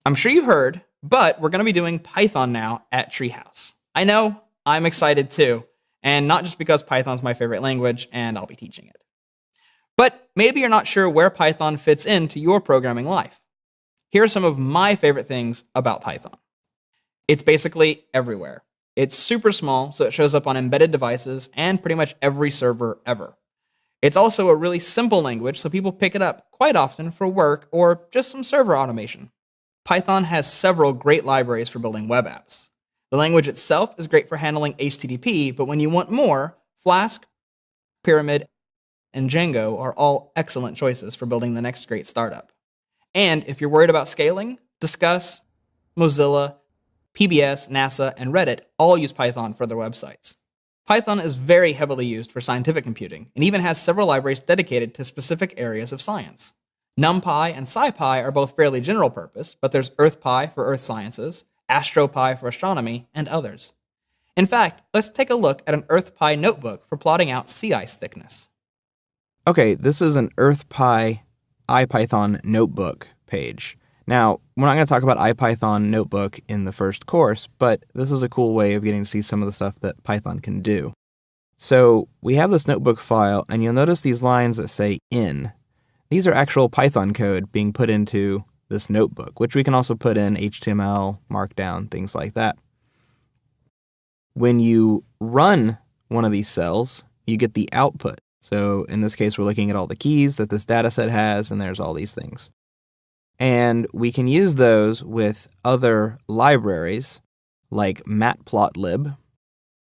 I'm sure you've heard, but we're going to be doing Python now at Treehouse. I know, I'm excited too, and not just because Python's my favorite language and I'll be teaching it. But maybe you're not sure where Python fits into your programming life. Here are some of my favorite things about Python. It's basically everywhere. It's super small, so it shows up on embedded devices and pretty much every server ever. It's also a really simple language, so people pick it up quite often for work or just some server automation. Python has several great libraries for building web apps. The language itself is great for handling HTTP, but when you want more, Flask, Pyramid, and Django are all excellent choices for building the next great startup. And if you're worried about scaling, Disqus, Mozilla, PBS, NASA, and Reddit all use Python for their websites. Python is very heavily used for scientific computing, and even has several libraries dedicated to specific areas of science. NumPy and SciPy are both fairly general purpose, but there's EarthPy for earth sciences, AstroPy for astronomy, and others. In fact, let's take a look at an EarthPy notebook for plotting out sea ice thickness. Okay, this is an EarthPy IPython notebook page. Now, we're not going to talk about IPython notebook in the first course, but this is a cool way of getting to see some of the stuff that Python can do. So we have this notebook file, and you'll notice these lines that say in. These are actual Python code being put into this notebook, which we can also put in HTML, Markdown, things like that. When you run one of these cells, you get the output. So in this case, we're looking at all the keys that this dataset has, and there's all these things. And we can use those with other libraries, like matplotlib,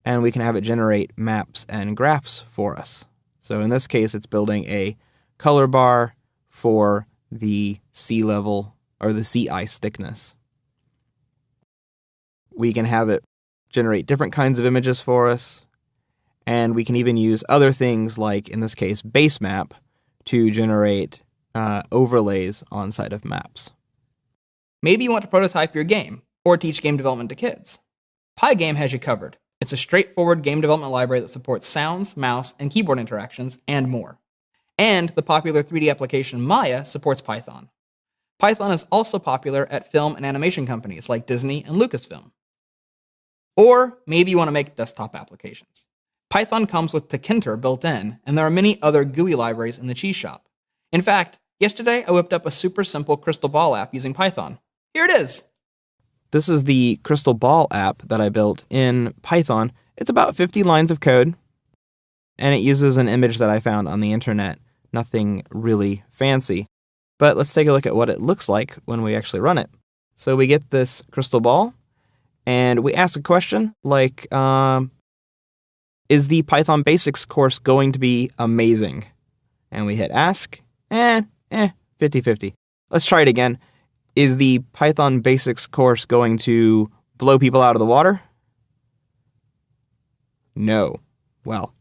and we can have it generate maps and graphs for us. So in this case, it's building a color bar for the sea level, or the sea ice thickness. We can have it generate different kinds of images for us, and we can even use other things like, in this case, basemap, to generate overlays on side of maps. Maybe you want to prototype your game, or teach game development to kids. PyGame has you covered. It's a straightforward game development library that supports sounds, mouse, and keyboard interactions, and more. And the popular 3D application Maya supports Python. Python is also popular at film and animation companies like Disney and Lucasfilm. Or maybe you want to make desktop applications. Python comes with Tkinter built in, and there are many other GUI libraries in the cheese shop. In fact, yesterday I whipped up a super simple crystal ball app using Python. Here it is! This is the crystal ball app that I built in Python. It's about 50 lines of code, and it uses an image that I found on the internet. Nothing really fancy. But let's take a look at what it looks like when we actually run it. So we get this crystal ball, and we ask a question like, is the Python Basics course going to be amazing? And we hit ask, 50-50. Let's try it again. Is the Python Basics course going to blow people out of the water? No. Well,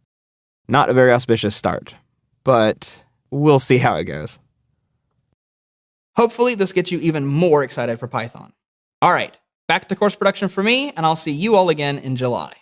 not a very auspicious start, but we'll see how it goes. Hopefully this gets you even more excited for Python. All right, back to course production for me, and I'll see you all again in July.